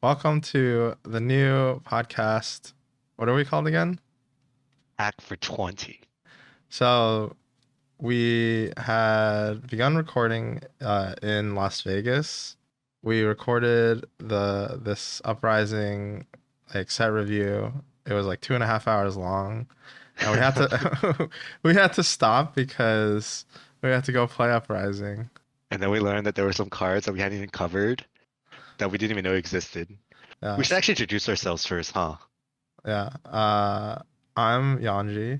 Welcome to the new podcast. What are we called again? Hack for 20. So, we had begun recording in Las Vegas. We recorded this Uprising set review. It was like 2.5 hours long, and we had to we had to stop because we had to go play Uprising. And then we learned that there were some cards that we hadn't even covered that we didn't even know existed. We Yeah, should actually introduce ourselves first, huh? yeah. I'm Yanji.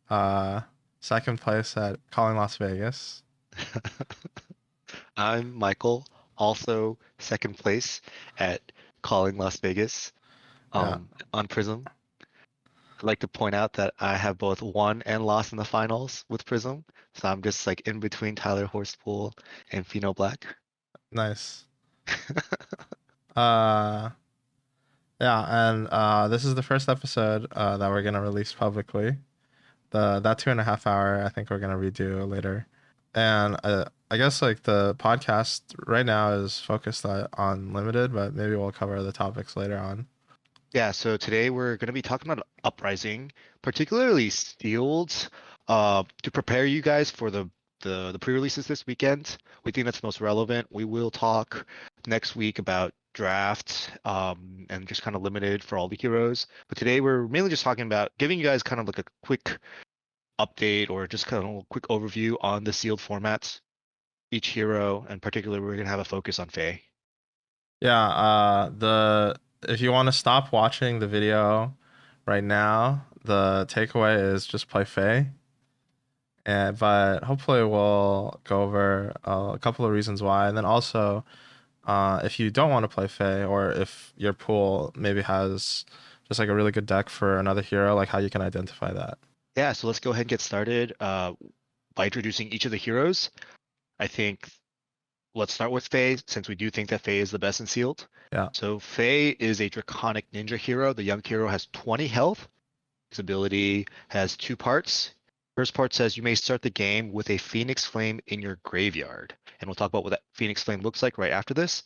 Uh, Second place at Calling Las Vegas. I'm Michael, also second place at Calling Las Vegas Yeah, on Prism. I'd like to point out that I have both won and lost in the finals with Prism. So I'm just like in between Tyler Horsepool and Fino Black. nice. Uh, yeah, and this is the first episode that we're gonna release publicly. That 2.5 hour, I think we're gonna redo later. And I guess like the podcast right now is focused on limited, but maybe we'll cover the topics later on. Yeah, so today we're going to be talking about Uprising, particularly Sealed, to prepare you guys for the pre-releases this weekend. We think that's most relevant. We will talk next week about draft, and just kind of limited for all the heroes. But today we're mainly just talking about giving you guys kind of like a quick update or just kind of a quick overview on the sealed formats, each hero, and particularly we're going to have a focus on Fae. Yeah, the if you want to stop watching the video right now, the takeaway is just play Fae. And but hopefully we'll go over a couple of reasons why, and then also if you don't want to play Fae, or if your pool maybe has just like a really good deck for another hero, like how you can identify that. Yeah, so let's go ahead and get started by introducing each of the heroes. I think let's start with Faye, since we do think that Faye is the best in sealed. Yeah, So Faye is a draconic ninja hero. The young hero has 20 health. His ability has two parts. First part says you may start the game with a Phoenix Flame in your graveyard. And we'll talk about what that Phoenix Flame looks like right after this.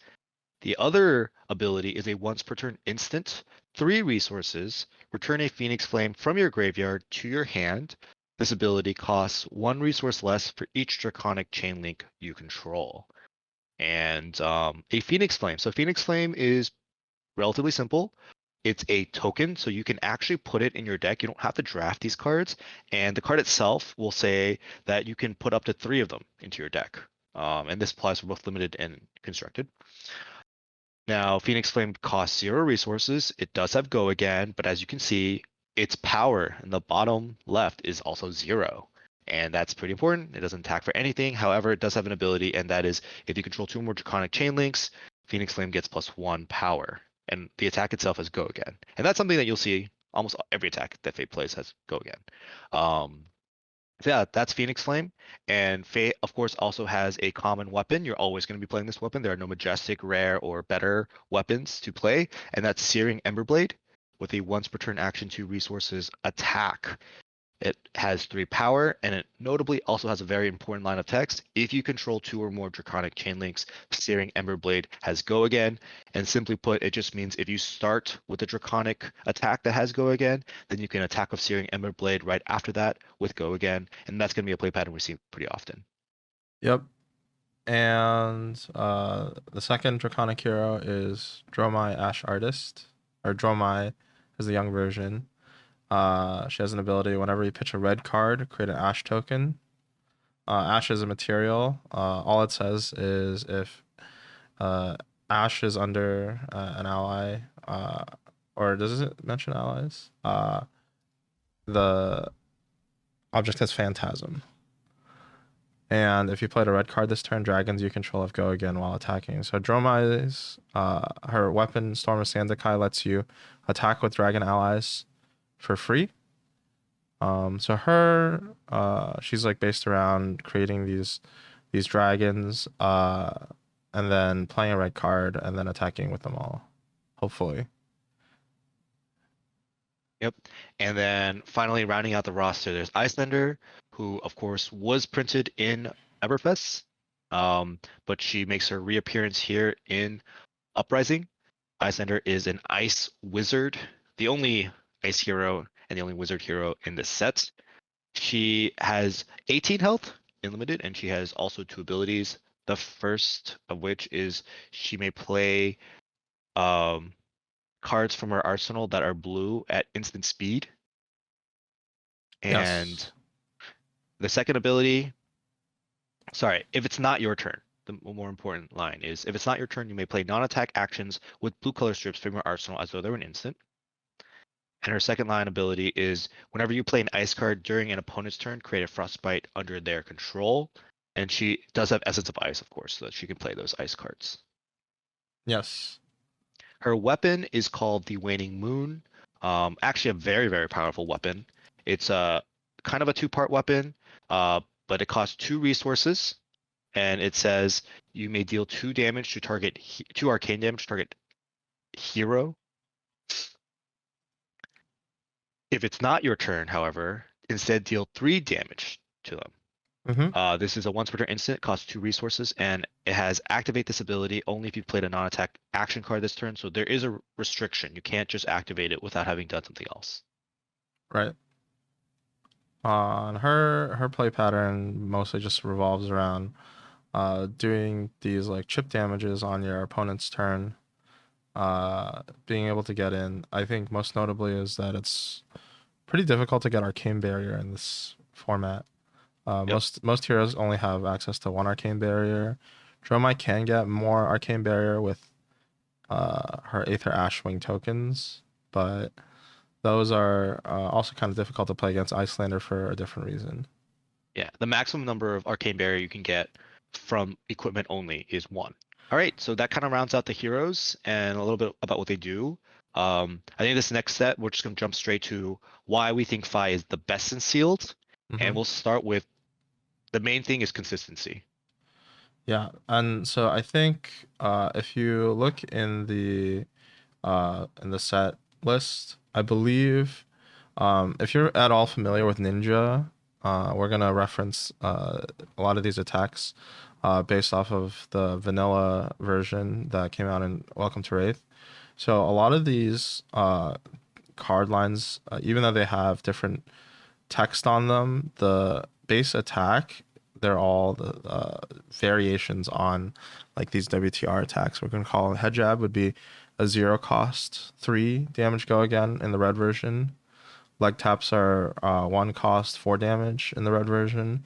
The other ability is a once per turn instant, 3 resources, return a Phoenix Flame from your graveyard to your hand. This ability costs 1 resource less for each Draconic Chain Link you control. And a Phoenix Flame. So Phoenix Flame is relatively simple. It's a token, so you can actually put it in your deck. You don't have to draft these cards, and the card itself will say that you can put up to 3 of them into your deck. And this applies for both limited and constructed. Now, Phoenix Flame costs 0 resources. It does have Go again, but as you can see, its power in the bottom left is also 0. And that's pretty important. It doesn't attack for anything. However, it does have an ability, and that is if you control 2 more Draconic Chain Links, Phoenix Flame gets +1 power. And the attack itself has Go again. And that's something that you'll see almost every attack that Fate plays has Go again. Um, so yeah, that's Phoenix Flame. And Fae, of course, also has a common weapon. You're always going to be playing this weapon. There are no majestic, rare, or better weapons to play. And that's Searing Emberblade with a once per turn action 2 resources attack. It has 3 power, and it notably also has a very important line of text. If you control 2 or more Draconic Chain Links, Searing Emberblade has Go again. And simply put, it just means if you start with a Draconic attack that has Go again, then you can attack with Searing Emberblade right after that with Go again. And that's going to be a play pattern we see pretty often. yep. And the second Draconic hero is Dromai Ash Artist, or Dromai is the young version. She has an ability whenever you pitch a red card, create an Ash token. Ash is a material. All it says is if uh, Ash is under an ally, or does it mention allies? The object has Phantasm. And if you played a red card this turn, dragons you control have Go again while attacking. So Dromai's her weapon, Storm of Sandakai, lets you attack with dragon allies for free. So her she's like based around creating these dragons, and then playing a red card and then attacking with them all. Hopefully. Yep. And then finally, rounding out the roster, there's Iyslander, who, of course, was printed in Everfest, but she makes her reappearance here in Uprising. Iyslander is an ice wizard, the only ice hero and the only wizard hero in this set. She has 18 health, unlimited, and she has also 2 abilities. The first of which is she may play um, cards from her arsenal that are blue at instant speed. And Yes. the second ability, sorry, if it's not your turn, the more important line is if it's not your turn, you may play non-attack actions with blue color strips from your arsenal as though they were an instant. And her second line ability is whenever you play an ice card during an opponent's turn, create a frostbite under their control. And she does have Essence of Ice, of course, so that she can play those ice cards. Yes. Her weapon is called the Waning Moon. Actually, a very, very powerful weapon. It's a kind of a two-part weapon, but it costs 2 resources, and it says you may deal 2 damage to target 2 arcane damage to target hero. If it's not your turn, however, instead deal 3 damage to them. This is a once per turn instant, costs 2 resources, and it has activate this ability only if you've played a non-attack action card this turn. So there is a restriction. You can't just activate it without having done something else. Right. On her play pattern mostly just revolves around doing these like chip damages on your opponent's turn, being able to get in. I think most notably is that it's pretty difficult to get Arcane Barrier in this format. Yep. Most heroes only have access to 1 Arcane Barrier. Dromai can get more Arcane Barrier with her Aether Ashwing tokens, but those are also kind of difficult to play against Iyslander for a different reason. Yeah, the maximum number of arcane barrier you can get from equipment only is 1. All right, so that kind of rounds out the heroes and a little bit about what they do. I think this next set, we're just going to jump straight to why we think Fi is the best in sealed. And we'll start with the main thing is consistency. Yeah, and so I think if you look in the set list, I believe if you're at all familiar with Ninja, we're gonna reference a lot of these attacks based off of the vanilla version that came out in Welcome to Wraith. So a lot of these card lines, even though they have different text on them, the base attack, they're all the variations on like these WTR attacks. We're going to call it head jab would be a 0 cost 3 damage go again in the red version. Leg taps are 1 cost 4 damage in the red version.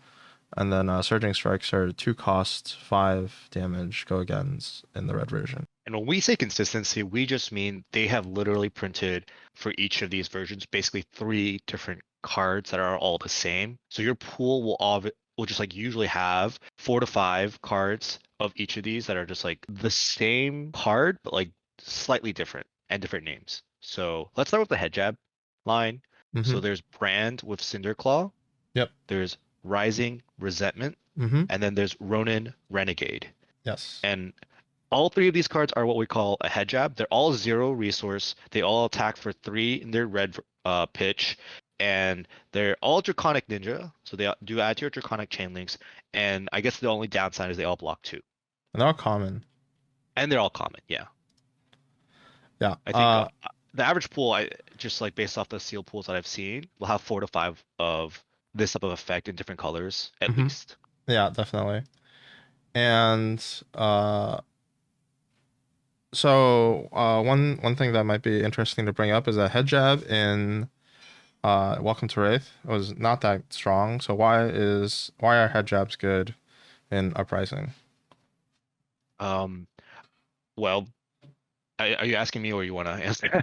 And then surging strikes are 2 cost 5 damage go agains in the red version. And when we say consistency, we just mean they have literally printed for each of these versions basically 3 different cards that are all the same. So your pool will just like usually have 4 to 5 cards of each of these that are just like the same card, but like slightly different and different names. So let's start with the head jab line. So there's Brand with Cinderclaw. Yep. There's Rising Resentment. And then there's Ronin Renegade. Yes. And all 3 of these cards are what we call a head jab. They're all 0 resource. They all attack for 3 in their red pitch. And they're all Draconic Ninja. So they do add to your Draconic chain links. And I guess the only downside is they all block 2. And they're all common. And they're all common, yeah. Yeah. I think the average pool, just like based off the seal pools that I've seen, will have 4 to 5 of this type of effect in different colors at least. Yeah, definitely. And so one thing that might be interesting to bring up is that head jab in Welcome to Wraith was not that strong. So why are head jabs good in Uprising? Well, are you asking me or you want to answer?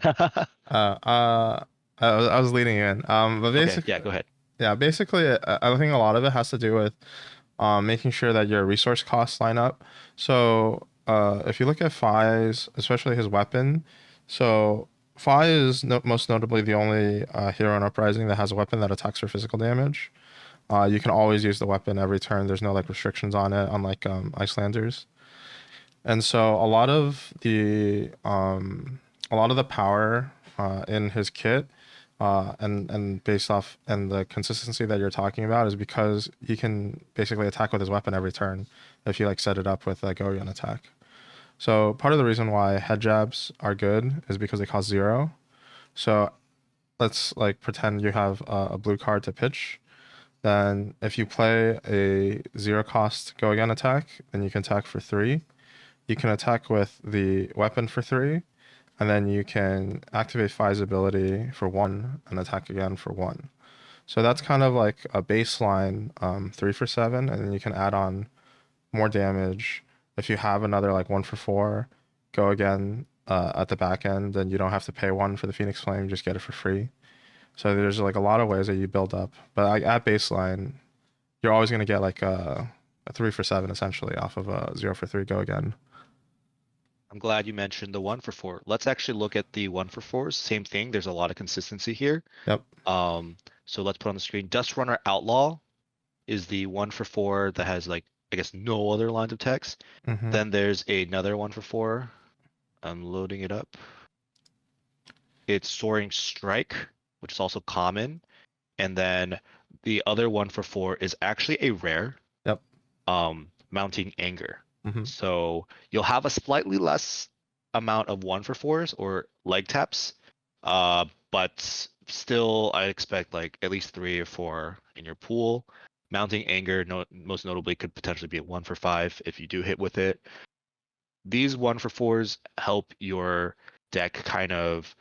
I was leading in. But basically, okay, yeah, go ahead. Yeah, basically, I think a lot of it has to do with making sure that your resource costs line up. So if you look at Fi's, especially his weapon, so Fi is most notably the only hero in Uprising that has a weapon that attacks for physical damage. You can always use the weapon every turn. There's no like restrictions on it, unlike Icelanders. And so a lot of the power in his kit and based off and the consistency that you're talking about is because he can basically attack with his weapon every turn if you like set it up with a Goryeo attack. So part of the reason why head jabs are good is because they cost 0. So let's like pretend you have a blue card to pitch. Then if you play a 0 cost go again attack, then you can attack for 3. You can attack with the weapon for 3, and then you can activate Phi's ability for 1 and attack again for 1. So that's kind of like a baseline 3 for 7, and then you can add on more damage. If you have another like 1 for 4, go again at the back end, then you don't have to pay 1 for the Phoenix Flame, just get it for free. So there's like a lot of ways that you build up. But like at baseline, you're always going to get like a 3 for 7 essentially off of a 0 for 3 go again. I'm glad you mentioned the 1 for 4. Let's actually look at the 1 for 4s. Same thing. There's a lot of consistency here. Yep. So let's put on the screen. Dust Runner Outlaw is the 1 for 4 that has like, I guess, no other lines of text. Mm-hmm. Then there's another 1 for 4. I'm loading it up. It's Soaring Strike, which is also common. And then the other 1 for 4 is actually a rare. Yep. Mounting Anger. Mm-hmm. So you'll have a slightly less amount of 1 for 4s or leg taps, but still I expect like at least 3 or 4 in your pool. Mounting Anger, most notably, could potentially be a 1 for 5 if you do hit with it. These 1 for 4s help your deck kind of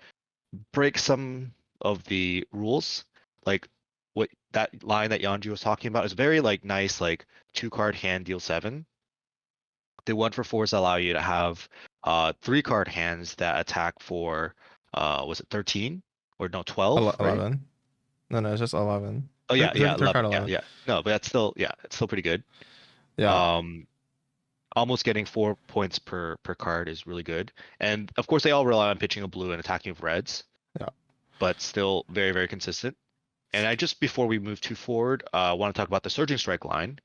break some of the rules. Like what that line that Yanji was talking about is very like nice, like 2-card hand deal 7. The 1 for 4s allow you to have 3-card hands that attack for was it 13 or no 12, right? 11. No, it's just 11. Oh yeah, yeah, Third card 11. Yeah, 11. yeah. No, but that's still, yeah, it's still pretty good. Yeah. Almost getting 4 points per card is really good. And of course they all rely on pitching a blue and attacking with reds. Yeah. But still very, very consistent. And I just, before we move too forward, want to talk about the Surging Strike line.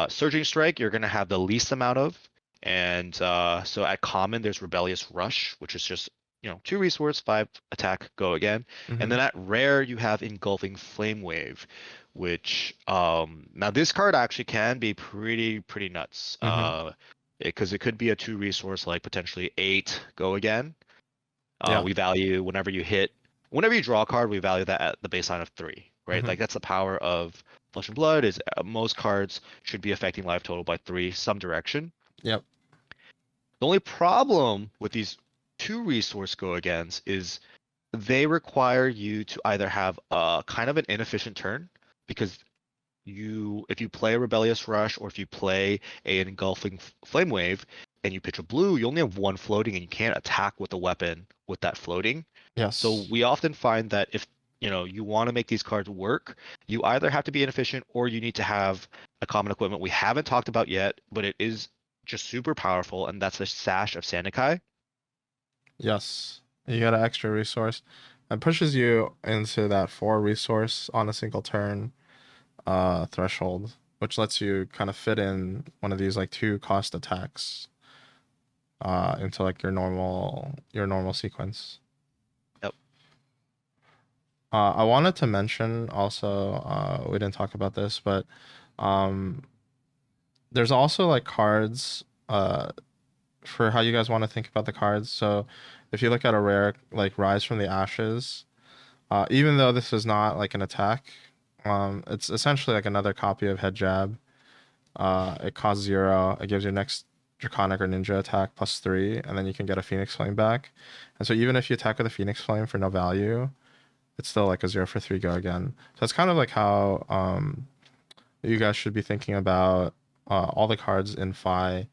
Surging Strike, you're going to have the least amount of. And so at common, there's Rebellious Rush, which is just, 2 resource, 5 attack, go again. Mm-hmm. And then at rare, you have Engulfing Flame Wave, which now this card actually can be pretty nuts. Because it could be a 2 resource, like potentially 8, go again. Yeah. We value whenever you draw a card, we value that at the baseline of 3, right? Mhm. Like that's the power of Flesh and Blood. Is most cards should be affecting life total by 3 some direction. Yep. The only problem with these 2 resource go agains is they require you to either have a kind of an inefficient turn, because if you play a Rebellious Rush or if you play an Engulfing Flame Wave and you pitch a blue, you only have 1 floating and you can't attack with a weapon with that floating. Yes. So we often find that if you want to make these cards work, you either have to be inefficient or you need to have a common equipment we haven't talked about yet, but it is just super powerful, and that's the Sash of Sandakai. Yes. You got an extra resource. It pushes you into that 4 resource on a single turn threshold, which lets you kind of fit in one of these like 2 cost attacks into like your normal sequence. Yep. I wanted to mention also, we didn't talk about this, but there's also like cards for how you guys want to think about the cards. So if you look at a rare like Rise from the Ashes, even though this is not like an attack, it's essentially like another copy of Head Jab. It costs 0. It gives your next Draconic or Ninja attack +3, and then you can get a Phoenix Flame back. And so even if you attack with a Phoenix Flame for no value, it's still like a 0 for 3 go again. So it's kind of like how you guys should be thinking about all the cards in Phi,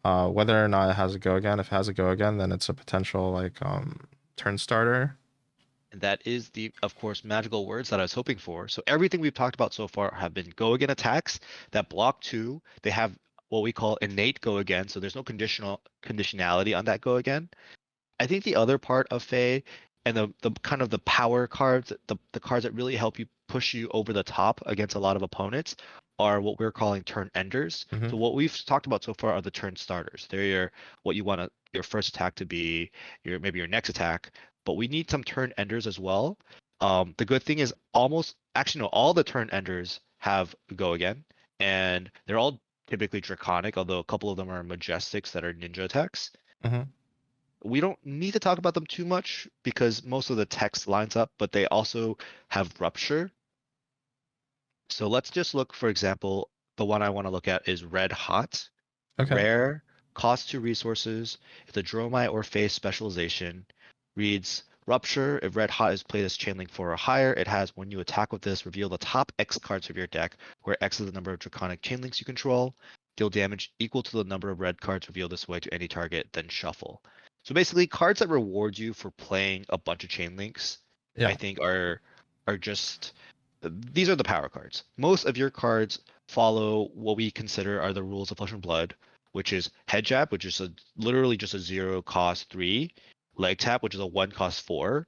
whether or not it has a go again. If it has a go again, then it's a potential like turn starter. And that is of course, magical words that I was hoping for. So everything we've talked about so far have been go again attacks that block 2. They have what we call innate go again, so there's no conditionality on that go again. I think the other part of Fae and the kind of the power cards, the cards that really help you push you over the top against a lot of opponents, are what we're calling turn enders. Mhm. So what we've talked about so far are the turn starters. They're what you want your first attack to be, maybe your next attack, but we need some turn enders as well. The good thing is all the turn enders have go again, and they're all typically draconic, although a couple of them are majestics that are ninja attacks. Hmm. We don't need to talk about them too much because most of the text lines up, but they also have rupture. So let's just look, for example, the one I want to look at is red hot, Okay. rare, cost 2 resources. If the Dromai or face specialization reads rupture, if red hot is played as chain link 4 or higher, it has when you attack with this, reveal the top X cards of your deck, where X is the number of draconic chain links you control. Deal damage equal to the number of red cards revealed this way to any target, then shuffle. So basically, cards that reward you for playing a bunch of chain links, I Yeah. think are just these are the power cards. Most of your cards follow what we consider are the rules of Flesh and Blood, which is head jab, which is literally just a 0 cost 3, leg tap, which is a 1 cost 4.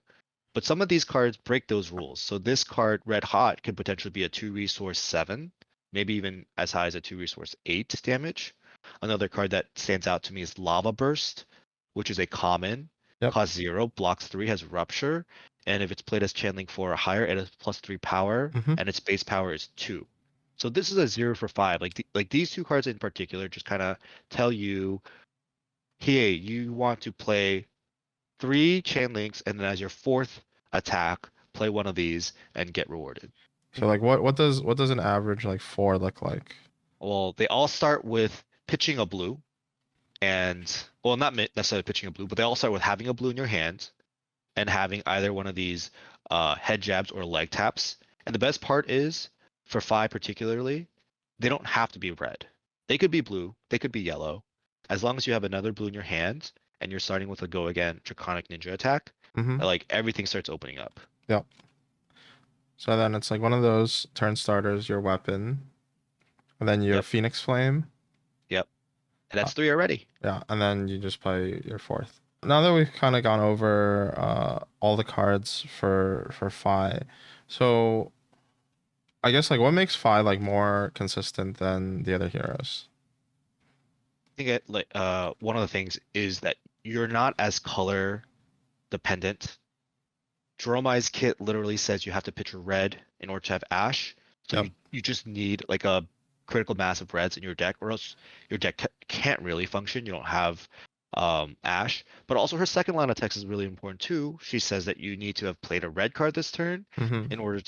But some of these cards break those rules. So this card, Red Hot, could potentially be a 2 resource 7, maybe even as high as a 2 resource 8 damage. Another card that stands out to me is Lava Burst, which is a common, Yep. cost 0, blocks 3, has rupture, and if it's played as channeling 4 or higher, it has +3 power, Hmm. and its base power is 2. So this is a 0 for 5. Like these two cards in particular just kind of tell you, hey, you want to play 3 chain links, and then as your 4th attack, play one of these and get rewarded. So like what does an average like 4 look like? Well, they all start with pitching a blue, and well, not necessarily pitching a blue, but they all start with having a blue in your hand and having either one of these head jabs or leg taps. And the best part is, for 5 particularly, they don't have to be red. They could be blue, they could be yellow. As long as you have another blue in your hand and you're starting with a go again draconic ninja attack, Hmm. like everything starts opening up. Yep. So then it's like one of those turn starters, your weapon, and then your Yep, Phoenix Flame. yep. And Uh, that's 3 already. yeah, and then you just play your 4th. Now that we've kind of gone over all the cards for Phi, so I guess like what makes Phi like more consistent than the other heroes? I think it, like one of the things is that you're not as color dependent. Dromai's kit literally says you have to pitch a red in order to have Ash. So Yep. you just need like a critical mass of reds in your deck, or else your deck can't really function. You don't have Ash. But also her second line of text is really important too. She says that you need to have played a red card this turn Hmm. in order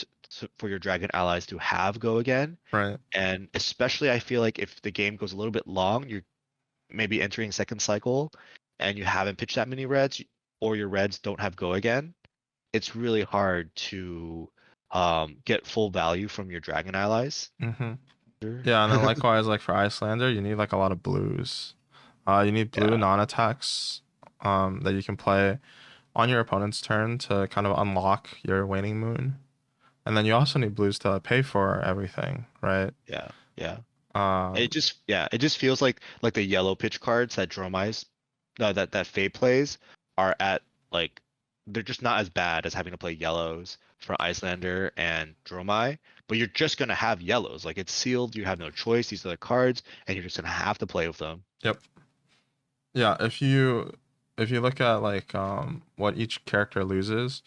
for your dragon allies to have go again. Right. And especially I feel like if the game goes a little bit long, you're maybe entering second cycle and you haven't pitched that many reds, or your reds don't have go again, it's really hard to get full value from your dragon allies. Hmm. Sure. Yeah, and then likewise, like for Iyslander, you need like a lot of blues. You need blue Yeah, non-attacks that you can play on your opponent's turn to kind of unlock your waning moon. And then you also need blues to pay for everything, right? yeah, yeah. Um, It just feels like the yellow pitch cards that Dromai's that Faye plays are at like they're just not as bad as having to play yellows for Iyslander and Dromai, but you're just gonna have yellows. Like it's sealed, you have no choice. These are the cards, and you're just gonna have to play with them. yep. Yeah, if you look at like what each character loses,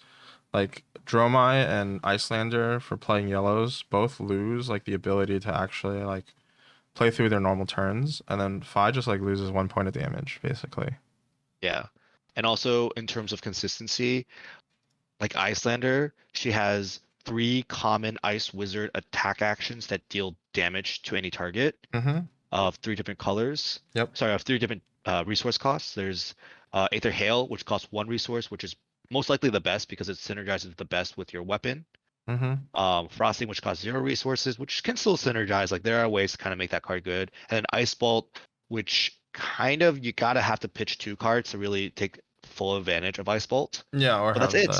like Dromai and Iyslander for playing yellows both lose like the ability to actually like play through their normal turns, and then Fi just like loses 1 point of damage basically. Yeah. And also in terms of consistency, like Iyslander, she has 3 common Ice Wizard attack actions that deal damage to any target Mm-hmm. of 3 different colors. Yep. Sorry, of 3 different resource costs. There's Aether Hail, which costs 1 resource, which is most likely the best because it synergizes the best with your weapon. Mm-hmm. Frosting, which costs 0 resources, which can still synergize. Like there are ways to kind of make that card good. And then Ice Bolt, which kind of you gotta have to pitch 2 cards to really take full advantage of Ice Bolt. Yeah, But that's it.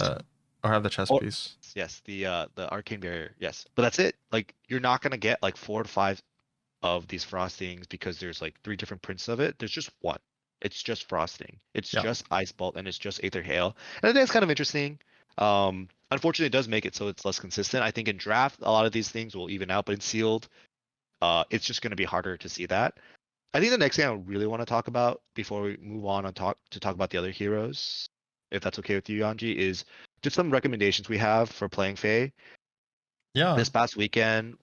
or have the chess Or piece. yes, the arcane barrier. Yes, but that's it. Like you're not gonna get like 4 to 5 of these frostings because there's like 3 different prints of it. There's just one. It's just frosting. It's Yeah. just ice bolt and it's just aether hail. And I think it's kind of interesting. Unfortunately, it does make it so it's less consistent. I think in draft a lot of these things will even out, but in sealed, it's just going to be harder to see that. I think the next thing I really want to talk about before we move on and talk about the other heroes, if that's okay with you, Yanji, is just some recommendations we have for playing Fae. Yeah. This past weekend,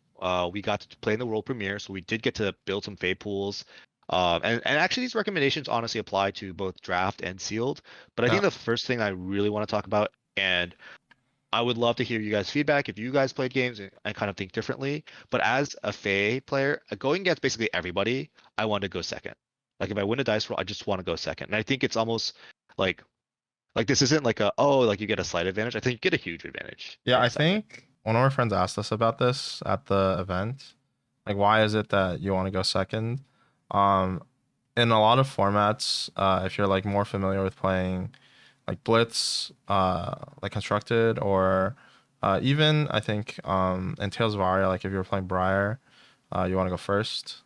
we got to play in the world premiere, so we did get to build some Fey pools. And actually, these recommendations honestly apply to both draft and sealed. But I Yeah. think the first thing I really want to talk about, and I would love to hear you guys' feedback if you guys played games and kind of think differently. But as a Fey player, going against basically everybody, I want to go second. Like if I win a dice roll, I just want to go second. And I think it's almost like this isn't like a like you get a slight advantage. I think you get a huge advantage Yeah, being I second. think one of our friends asked us about this at the event. Like, why is it that you want to go second? Um, in a lot of formats, if you're like more familiar with playing like Blitz, like Constructed, or even I think in Tales of Aria, like if you're playing Briar, you want to go first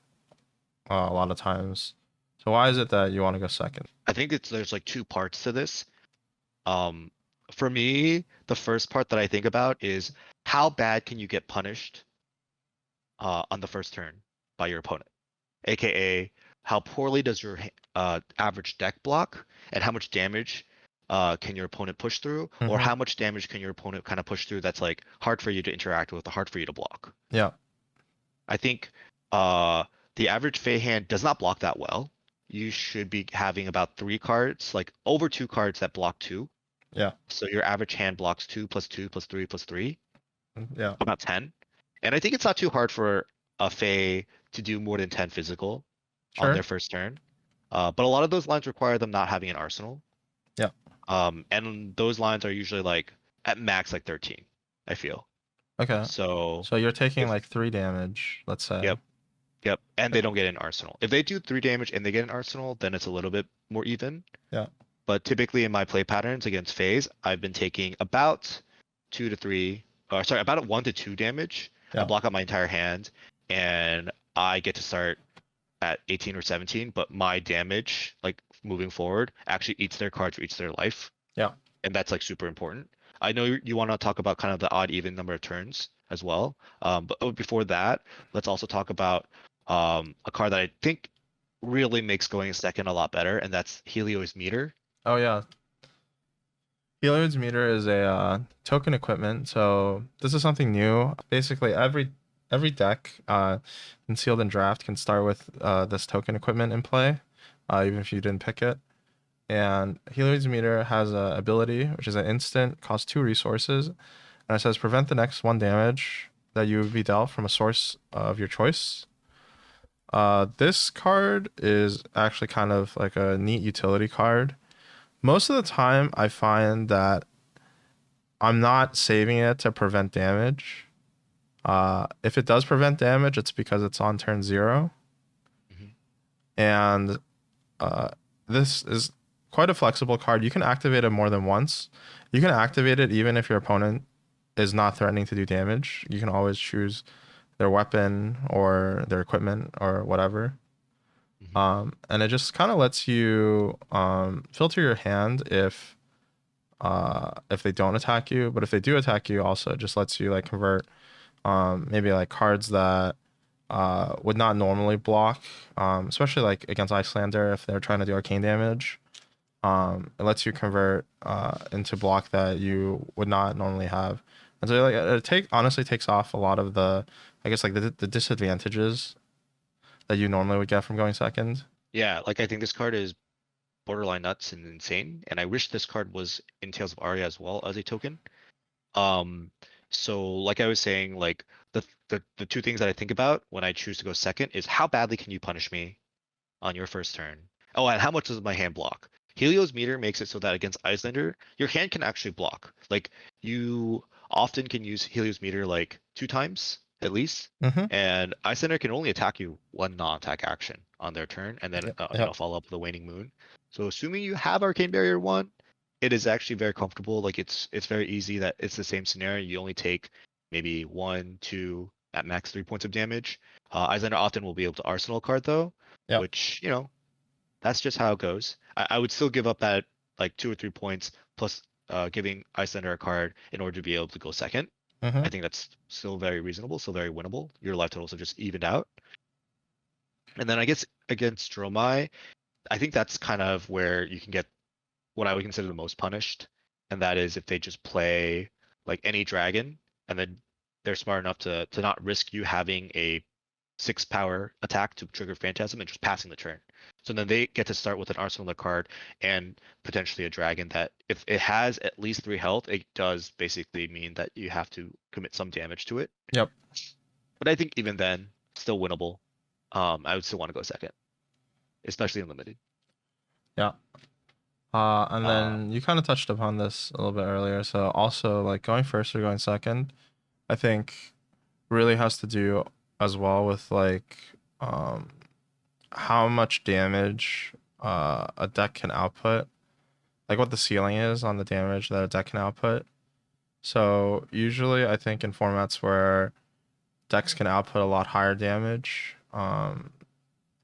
a lot of times. So why is it that you want to go second? I think there's like two parts to this. Um, for me, the first part that I think about is how bad can you get punished on the first turn by your opponent, aka how poorly does your average deck block, and how much damage can your opponent push through, or Mm-hmm. how much damage can your opponent kind of push through that's like hard for you to interact with, or hard for you to block. Yeah. I think uh, the average Fey hand does not block that well. You should be having about 3 cards, like over 2 cards that block 2. Yeah. So your average hand blocks 2 plus 2 plus 3 plus 3, Yeah. about 10. And I think it's not too hard for a Fey to do more than 10 physical on Sure. their first turn. But a lot of those lines require them not having an arsenal. Yeah. And those lines are usually like at max like 13, I feel. Okay. So So you're taking if like 3 damage, let's say. yep, yep, and they don't get an arsenal. If they do 3 damage and they get an arsenal, then it's a little bit more even. Yeah. But typically in my play patterns against Fays, I've been taking about 2 to 3, or sorry, about a 1 to 2 damage. I Yeah. block out my entire hand, and I get to start at 18 or 17. But my damage, like moving forward, actually eats their cards or eats their life, Yeah. and that's like super important. I know you want to talk about kind of the odd even number of turns as well. But before that, let's also talk about a card that I think really makes going second a lot better, and that's Helios Meter. Oh yeah. Heliod's meter is a token equipment. So this is something new. Basically, every deck in sealed and draft can start with this token equipment in play, even if you didn't pick it. And Heliod's meter has a ability which is an instant, costs 2 resources, and it says prevent the next 1 damage that you would be dealt from a source of your choice. This card is actually kind of like a neat utility card. Most of the time, I find that I'm not saving it to prevent damage. If it does prevent damage, it's because it's on turn 0. Mhm. And this is quite a flexible card. You can activate it more than once. You can activate it even if your opponent is not threatening to do damage. You can always choose their weapon or their equipment or whatever. Mhm. And it just kind of lets you filter your hand if they don't attack you, but if they do attack you, also it just lets you like convert maybe like cards that would not normally block, especially like against Iyslander if they're trying to do arcane damage. It lets you convert into block that you would not normally have, and so like it honestly takes off a lot of the, I guess like the disadvantages that you normally would get from going second. Yeah, like I think this card is borderline nuts and insane, and I wish this card was in Tales of Aria as well as a token. Um, so like I was saying, like the two things that I think about when I choose to go second is how badly can you punish me on your first turn? Oh, and how much does my hand block? Helios meter makes it so that against Iyslander, your hand can actually block. Like you often can use Helios meter like 2 times at least, Mm-hmm. and Iyslander can only attack you one non-attack action on their turn, and then Yep. Yep. follow up with a waning moon. So assuming you have Arcane Barrier 1, it is actually very comfortable. Like it's very easy that it's the same scenario. You only take maybe 1, 2, at max 3 points of damage. Iyslander often will be able to arsenal a card though, Yep. which that's just how it goes. I would still give up that like 2 or 3 points plus giving Iyslander a card in order to be able to go second. Mm-hmm. I think that's still very reasonable, still very winnable. Your life totals have just evened out. And then I guess against Dromai, I think that's kind of where you can get what I would consider the most punished, and that is if they just play like any dragon and then they're smart enough to not risk you having a 6 power attack to trigger Phantasm and just passing the turn. So then they get to start with an Arsenal card and potentially a dragon that if it has at least 3 health, it does basically mean that you have to commit some damage to it. Yep. But I think even then, still winnable. I would still want to go second, especially in limited. Yeah. And then you kind of touched upon this a little bit earlier. So also like going first or going second, I think really has to do as well with like how much damage a deck can output, like what the ceiling is on the damage that a deck can output. So usually I think in formats where decks can output a lot higher damage,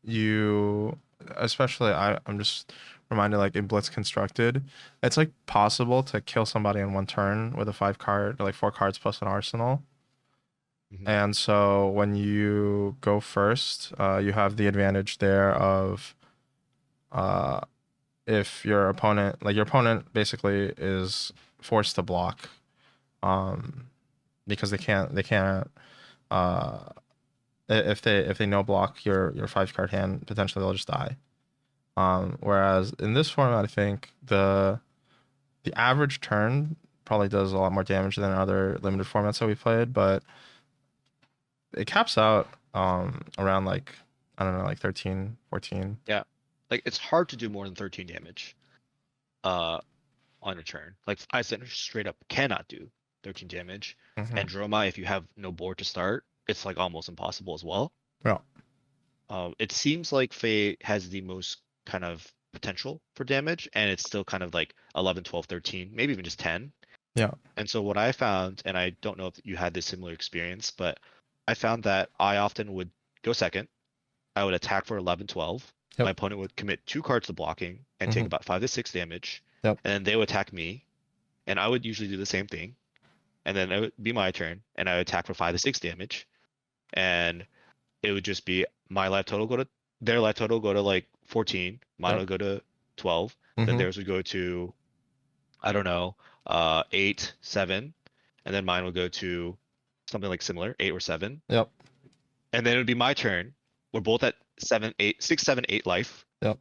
you especially I'm just reminded like in Blitz Constructed, it's like possible to kill somebody in one turn with a 5 card, like 4 cards plus an arsenal. Mhm. And so when you go first, you have the advantage there of if your opponent basically is forced to block because they can't uh if they no block your 5 card hand, potentially they'll just die. Whereas in this format, I think the average turn probably does a lot more damage than other limited formats that we played, but it caps out around like I don't know, like 13, 14. Yeah, like it's hard to do more than 13 damage uh on a turn. Like Iyslander straight up cannot do 13 damage, and Mm-hmm. Dromai, if you have no board to start, it's like almost impossible as well. Yeah. It seems like Faye has the most kind of potential for damage, and it's still kind of like 11, 12, 13, maybe even just 10. Yeah. And so what I found, and I don't know if you had this similar experience, but I found that I often would go second. I would attack for 11, 12. My Yep. opponent would commit 2 cards to blocking and take Mm-hmm. about 5 to 6 damage. Yep. And then they would attack me, and I would usually do the same thing. And then it would be my turn, and I would attack for 5 to 6 damage. And it would just be my life total go to their life total go to like 14, mine Yep. would go to 12, then Mm-hmm. theirs would go to I don't know, 8, 7, and then mine would go to something like similar, 8 or 7. Yep. And then it would be my turn. We're both at 7, 8, 6, 7, 8 life. Yep.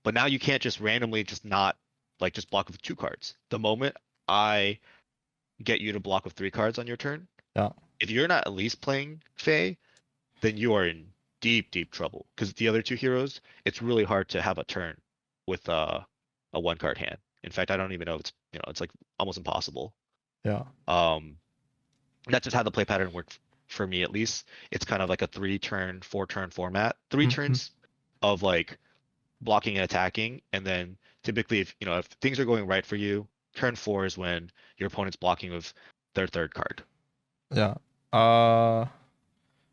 But now you can't just randomly just not like just block with 2 cards. The moment I get you to block with 3 cards on your turn, Yeah. if you're not at least playing Fae, then you are in deep, deep trouble. Because the other 2 heroes, it's really hard to have a turn with a 1 card hand. In fact, I don't even know if it's it's like almost impossible. Yeah. Um, that's just how the play pattern worked for me at least. It's kind of like a 3-turn, 4-turn format. 3 Mm-hmm. turns of like blocking and attacking, and then typically if things are going right for you, turn 4 is when your opponent's blocking with their 3rd card. Yeah. Uh,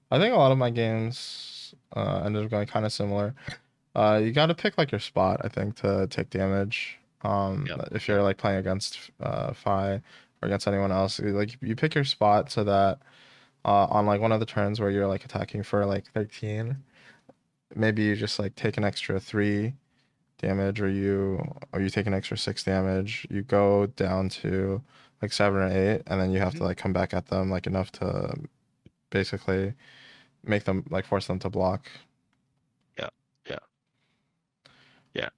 I think a lot of my games ended up going kind of similar. You got to pick like your spot, I think, to take damage. Yep. If Yep. you're like playing against Fi or against anyone else, like you pick your spot so that on like one of the turns where you're like attacking for like 13, maybe you just like take an extra 3 damage, or you take an extra 6 damage. You go down to like 7 or 8, and then you have Mhm. to like come back at them like enough to basically make them like force them to block. Yeah. Yeah. Yeah.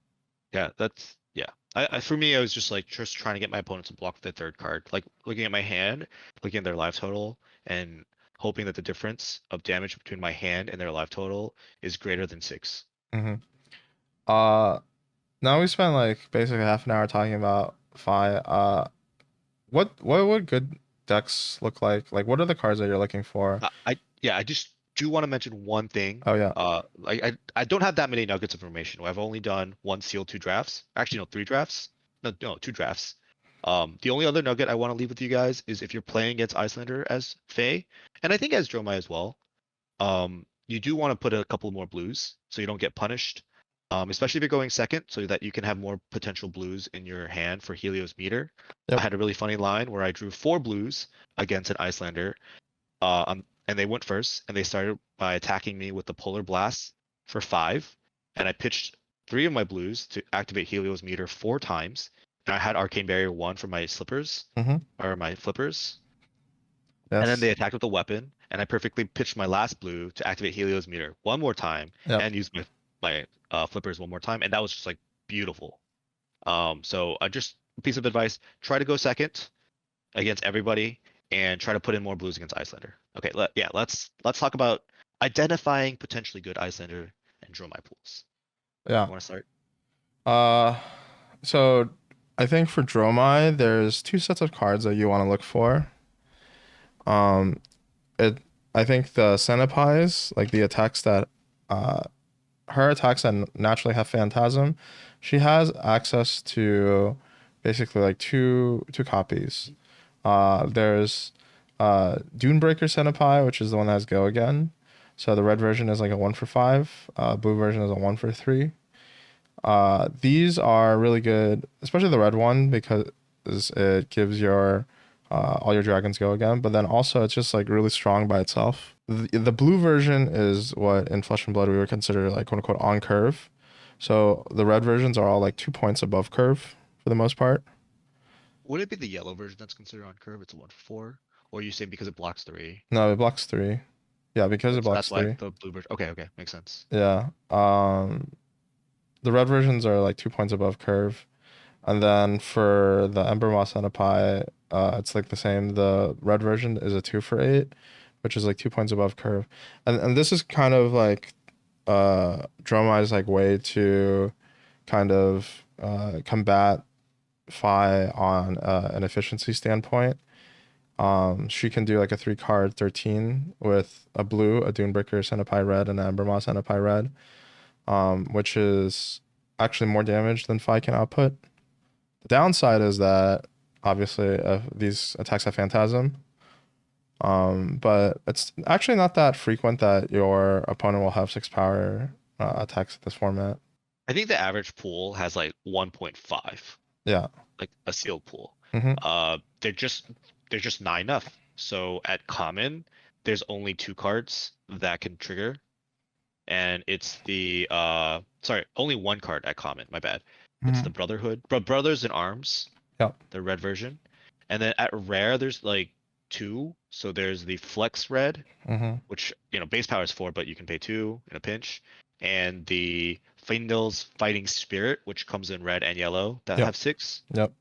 Yeah. That's yeah. I for me, I was just trying to get my opponent to block with their 3rd card, like looking at my hand, looking at their life total, and hoping that the difference of damage between my hand and their life total is greater than 6. Hmm. Uh, Now we spent like basically half an hour talking about Fi. What would good decks look like? Like, what are the cards that you're looking for? I just do want to mention one thing. Oh yeah. I don't have that many nuggets of information. I've only done 1 seal, 2 drafts. Actually, no, 3 drafts. No, 2 drafts. The only other nugget I want to leave with you guys is if you're playing against Iyslander as Fae, and I think as Dromai as well, you do want to put a couple more blues so you don't get punished. Especially if you're going second, so that you can have more potential blues in your hand for Helios meter. I Yep. had a really funny line where I drew 4 blues against an Iyslander, and they went first, and they started by attacking me with the Polar Blast for 5, and I pitched 3 of my blues to activate Helios meter 4 times, and I had Arcane Barrier 1 for my slippers, Mm-hmm. or my flippers. And then Yes. they attacked with a weapon, and I perfectly pitched my last blue to activate Helios meter one more time Yep. and use my flippers one more time, and that was just like beautiful. So just a piece of advice: try to go second against everybody, and try to put in more blues against Iyslander. Okay, let's talk about identifying potentially good Iyslander and Dromai pools. Yeah. You want to start? Uh, so I think for Dromai, there's two sets of cards that you want to look for. Um, it I think the Senepais, like the attacks that uh her attacks that naturally have Phantasm, she has access to basically like two copies. There's Dunebreaker Senpai, which is the one that has Go Again. So the red version is like a 1 for 5. Blue version is a 1 for 3. These are really good, especially the red one because it gives your all your dragons Go Again. But then also it's just like really strong by itself. The blue version is what in Flesh and Blood we would consider like quote unquote on curve. So the red versions are all like 2 points above curve for the most part. Would it be the yellow version that's considered on curve? It's a 1 for 4, or you say because it blocks 3? No, it blocks 3. Yeah, because it So blocks that's why 3. the blue version. Okay, okay, makes sense. Yeah. The red versions are like 2 points above curve. And then for the Ember Moss Anapai, it's like the same. The red version is a 2 for 8, which is like 2 points above curve. And this is kind of like Dromai's like way to kind of combat Phi on an efficiency standpoint. She can do like a 3 card 13 with a blue, a Dunebreaker Senpai red, and an Ember Moss Senpai red, which is actually more damage than Phi can output. The downside is that obviously these attacks have Phantasm, but it's actually not that frequent that your opponent will have 6 power attacks at this format. I think the average pool has like 1.5, Yeah. like a sealed pool. Mm-hmm. They're just not enough. So at common, there's only 2 cards that can trigger, and it's the sorry, only 1 card at common. My bad. It's Mm-hmm. the Brotherhood, Brothers in Arms, Yep. the red version, and then at rare there's like 2. So there's the Flex red, Mm-hmm. which base power is 4, but you can pay 2 in a pinch, and the Findel's Fighting Spirit, which comes in red and yellow that Yep. have 6. Yep.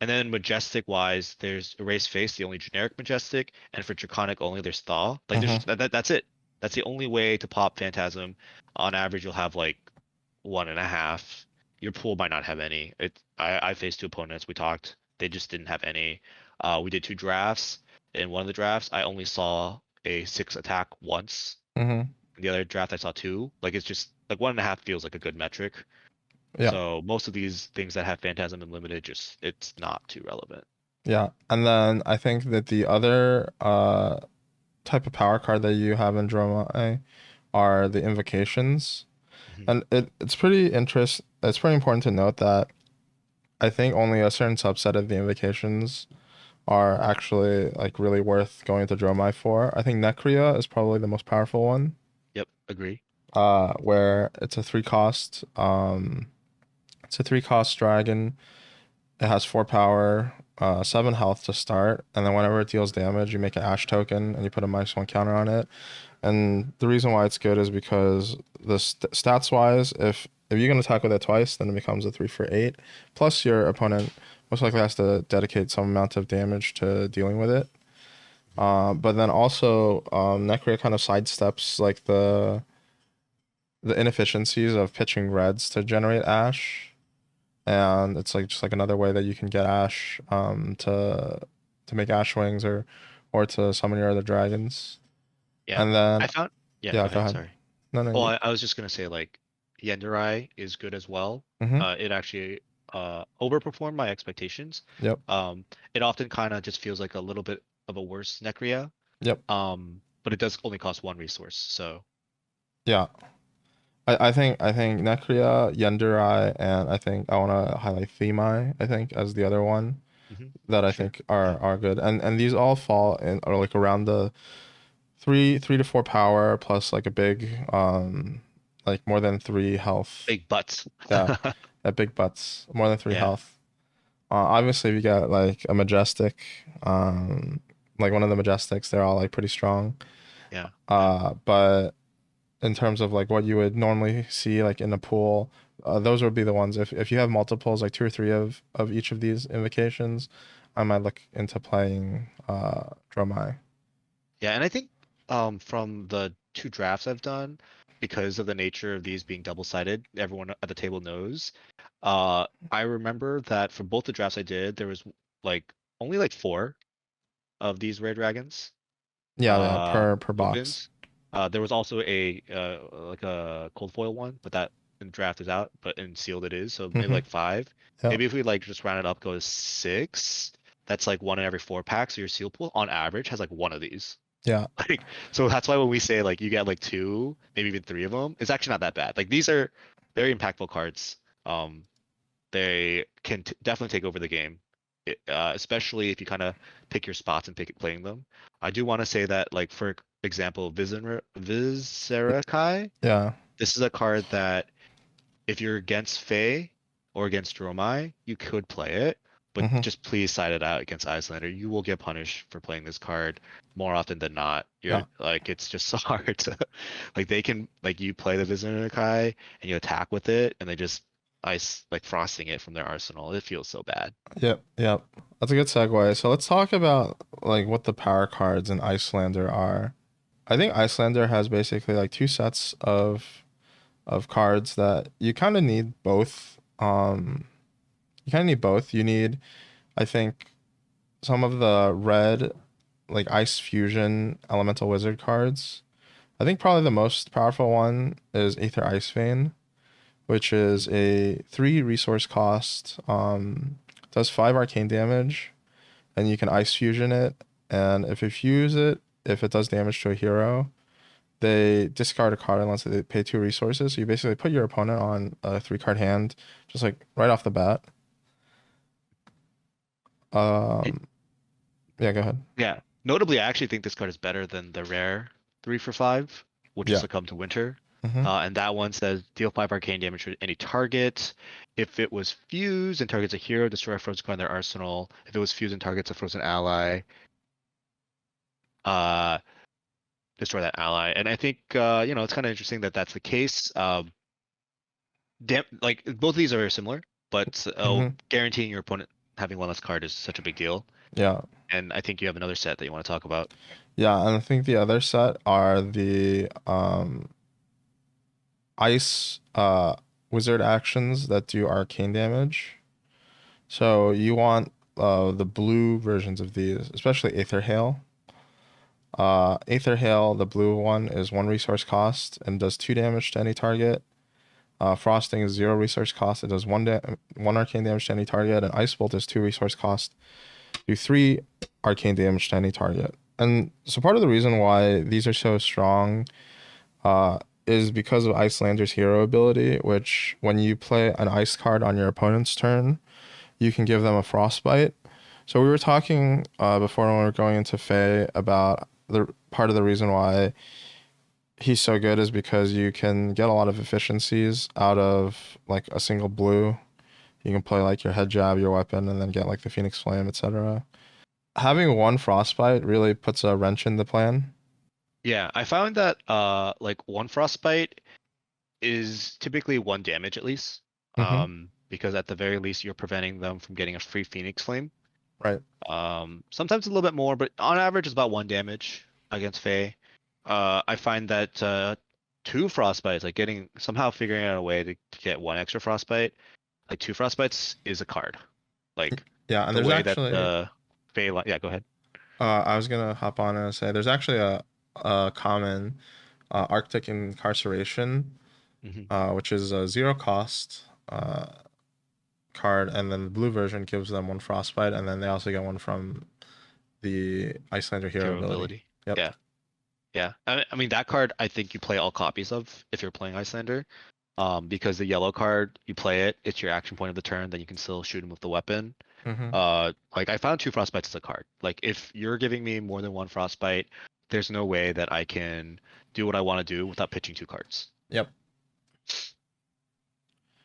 And then majestic wise, there's Erase Face, the only generic majestic, and for draconic only there's Thaw. Like there's Mm-hmm. just that's it. That's the only way to pop Phantasm. On average, you'll have like 1.5. Your pool might not have any. I faced 2 opponents. We talked. They just didn't have any. We did 2 drafts. In one of the drafts, I only saw a 6 attack once. Mm-hmm. In the other draft, I saw 2. Like it's just like 1.5 feels like a good metric. Yeah. So most of these things that have Phantasm and limited, just it's not too relevant. Yeah. And then I think that the other type of power card that you have in Dromai are the invocations. Mhm. And it's pretty important to note that I think only a certain subset of the invocations are actually like really worth going to Dromai for. I think Necria is probably the most powerful one. Yep, agree. Where it's a 3 cost. It's a 3 cost dragon. It has 4 power, 7 health to start, and then whenever it deals damage, you make an Ash token and you put a -1 counter on it. And the reason why it's good is because the stats wise, if you can attack with it twice, then it becomes a 3 for 8. Plus, your opponent most likely has to dedicate some amount of damage to dealing with it. But then also, Necria kind of sidesteps like the inefficiencies of pitching reds to generate Ash, and it's like just like another way that you can get Ash to make Ash wings or to summon your other dragons. Yeah. And then I found yeah, yeah, go go ahead, ahead. sorry. No, no, Oh, you. I was just gonna say like Yenderai is good as well. Mm-hmm. It actually overperformed my expectations. Yep. It often kind of just feels like a little bit of a worse Necria. Yep. But it does only cost 1 resource, so Yeah. I think Necria, Yenderai, and I think I want to highlight Themai, I think, as the other one that I sure. think are good. And these all fall in are like around the 3 to 4 power plus like a big like more than 3 health. Big butts. Yeah, at big butts, more than three Yeah. health. Obviously, if you got like a majestic, like one of the Majestics. They're all like pretty strong. Yeah. Yeah. But in terms of like what you would normally see like in a pool, those would be the ones. If you have multiples, like two or three of each of these invocations, I might look into playing Dromai. Yeah, and I think from the two drafts I've done, because of the nature of these being double-sided, everyone at the table knows. I remember that for both the drafts I did, there was like only like four of these rare dragons Yeah, per box. opens. There was also a like a cold foil one, but that in draft is out, but in sealed it is, so maybe Mm-hmm. like five. Yeah, Maybe if we like just round it up, go to six, that's like one in every four packs. So your seal pool on average has like one of these. yeah, Like, so that's why when we say like you get like two, maybe even three of them, it's actually not that bad. Like these are very impactful cards. Um, they can definitely take over the game, especially if you kind of pick your spots and pick playing them. I do want to say that, like for example, Viscera yeah. this is a card that if you're against Fae or against Dromai, you could play it, but Mm-hmm. just please side it out against Iyslander. You will get punished for playing this card more often than not. You're Yeah, like it's just so hard to like they can like you play the Visitor Kai and you attack with it and they just ice like frosting it from their arsenal. It feels so bad. yep, yep. That's a good segue. So let's talk about like what the power cards in Iyslander are. I think Iyslander has basically like two sets of cards that you kind of need both. You kind of need both. You need, I think, some of the red, like Ice Fusion Elemental Wizard cards. I think probably the most powerful one is Aether Ice Vein, which is a 3 resource cost. Does 5 arcane damage, and you can Ice Fusion it. And if you fuse it, if it does damage to a hero, they discard a card unless they pay 2 resources. So you basically put your opponent on a 3 card hand, just like right off the bat. It- Um, yeah, go ahead. yeah. Notably, I actually think this card is better than the rare 3 for 5, which is Yeah. Succumb to Winter. Mm-hmm. And that one says deal 5 arcane damage to any target. If it was fused and targets a hero, destroy a frozen card in their arsenal. If it was fused and targets a frozen ally, uh, destroy that ally. And I think it's kind of interesting that that's the case. Like both of these are very similar, but Mm-hmm. guaranteeing your opponent having one less card is such a big deal. Yeah. And I think you have another set that you want to talk about. Yeah, and I think the other set are the ice wizard actions that do arcane damage. So you want the blue versions of these, especially Aether Hail. Aether Hail, the blue one, is 1 resource cost and does 2 damage to any target. Frosting is 0 resource cost. It does 1 arcane damage to any target. And Ice Bolt is 2 resource cost. Do 3 arcane damage to any target. And so part of the reason why these are so strong is because of Icelander's hero ability, which when you play an ice card on your opponent's turn, you can give them a frostbite. So we were talking before when we were going into Fae about the part of the reason why he's so good is because you can get a lot of efficiencies out of like a single blue. You can play like your head jab, your weapon, and then get like the Phoenix Flame, etc. Having 1 frostbite really puts a wrench in the plan. Yeah, I found that like one frostbite is typically 1 damage at least. Mm-hmm. Because at the very least you're preventing them from getting a free Phoenix Flame. Right. Sometimes a little bit more, but on average it's about 1 damage against Fae. I find that 2 frostbites, like getting somehow figuring out a way to get one extra frostbite, like 2 frostbites is a card. Like Yeah, and the there's way that actually the Fae, yeah, go ahead. I was gonna hop on and say there's actually a common Arctic incarceration, Hmm. which is a 0 cost card, and then the blue version gives them 1 frostbite, and then they also get one from the Icelander hero Hero ability. ability. Yep. Yeah. Yeah. I mean that card I think you play all copies of if you're playing Iyslander. Because the yellow card, you play it, it's your action point of the turn, then you can still shoot him with the weapon. Mm-hmm. Like I found 2 frostbites as a card. Like if you're giving me more than 1 frostbite, there's no way that I can do what I want to do without pitching 2 cards. Yep.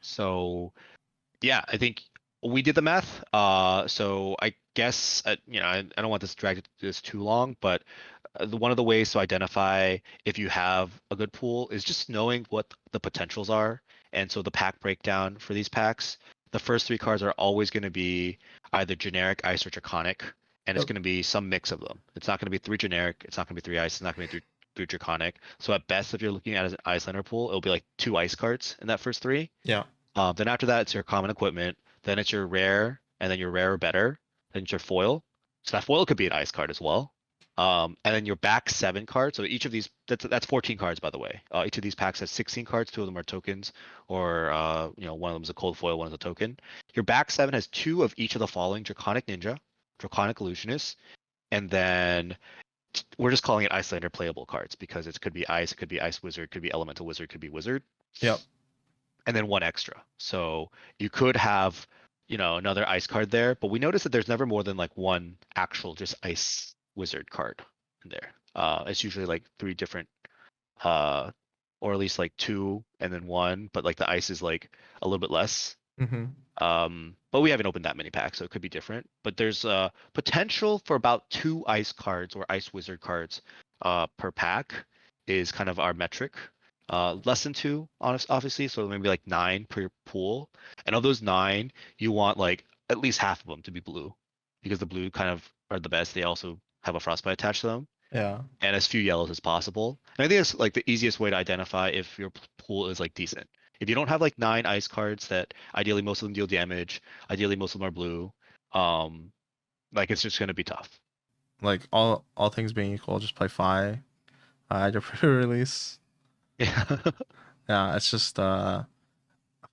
So yeah, I think we did the math. So I guess I don't want this to drag this too long, but one of the ways to identify if you have a good pool is just knowing what the potentials are. And so the pack breakdown for these packs, the first three cards are always going to be either generic, ice, or draconic, and it's Yep. going to be some mix of them. It's not going to be three generic. It's not going to be three ice. It's not going to be three draconic. So at best, if you're looking at it as an Iyslander pool, it'll be like two ice cards in that first three. Yeah. Then after that, it's your common equipment. Then it's your rare, and then your rare or better. Then it's your foil. So that foil could be an ice card as well. And then your back seven cards. So each of these, that's 14 cards, by the way. Each of these packs has 16 cards. Two of them are tokens, or one of them is a cold foil, one is a token. Your back seven has two of each of the following: Draconic Ninja, Draconic Illusionist, and then we're just calling it Iyslander playable cards because it could be ice, it could be ice wizard, it could be elemental wizard, it could be wizard. Yep. And then one extra. So you could have, another ice card there, but we noticed that there's never more than like one actual just ice wizard card in there. It's usually like three different, uh, or at least like two and then one, but like the ice is like a little bit less. Mm-hmm. But we haven't opened that many packs, so it could be different. But there's potential for about two ice cards or ice wizard cards per pack is kind of our metric. Less than two, obviously, so maybe like nine per pool. And of those nine, you want like at least half of them to be blue, because the blue kind of are the best. They also have a frostbite attached to them, Yeah. and as few yellows as possible. And I think it's like the easiest way to identify if your pool is like decent. If you don't have like nine ice cards that ideally most of them deal damage, ideally most of them are blue, like it's just gonna be tough. Like all things being equal, just play Fi. At your pre-release. Yeah. Yeah, it's just Fi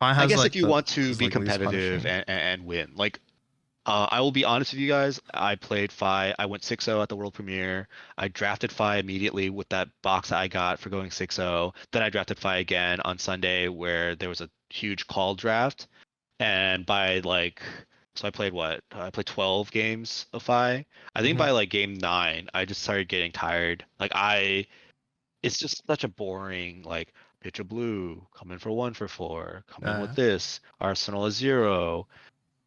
I has guess if like you the want to is be like least competitive punishing. and win, like I will be honest with you guys, I played Fi. I went 6-0 at the world premiere. I drafted Fi immediately with that box that I got for going 6-0. Then I drafted Fi again on Sunday where there was a huge call draft. And by like, so I played what? I played 12 games of Fi. I think Mm-hmm. by like game 9, I just started getting tired. It's just such a boring, like, pitch a blue, come in for 1 for 4, come in with Yeah. this, Arsenal is 0,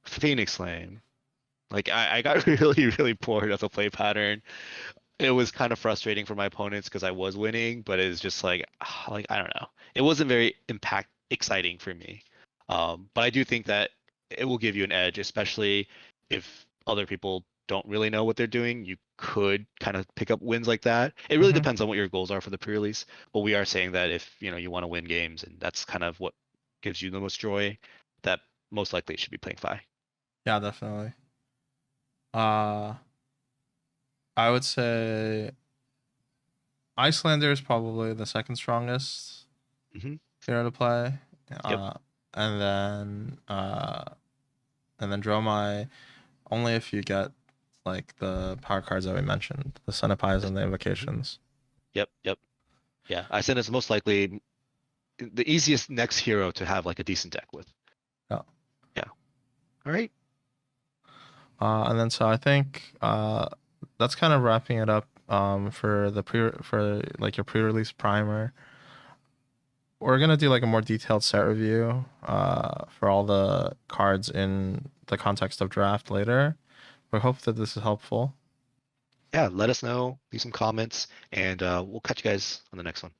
Phoenix Flame. Like I got really, really bored of the play pattern. It was kind of frustrating for my opponents because I was winning, but it's just like like I don't know. It wasn't very exciting for me. But I do think that it will give you an edge, especially if other people don't really know what they're doing. You could kind of pick up wins like that. It really Mm-hmm. depends on what your goals are for the pre-release. But we are saying that if you want to win games and that's kind of what gives you the most joy, that most likely you should be playing Fi. Yeah, definitely. Uh, I would say Iyslander is probably the second strongest Hmm. hero to play. Yep. Uh, and then Dromai only if you get like the power cards that we mentioned, the Senepais and the Mhm. invocations. Yep. Yep. Yeah, I said it's most likely the easiest next hero to have like a decent deck with. Yeah. Yeah. All right. And then so I think that's kind of wrapping it up for like your pre-release primer. We're gonna do like a more detailed set review for all the cards in the context of draft later. We hope that this is helpful. Yeah, let us know, leave some comments, and we'll catch you guys on the next one.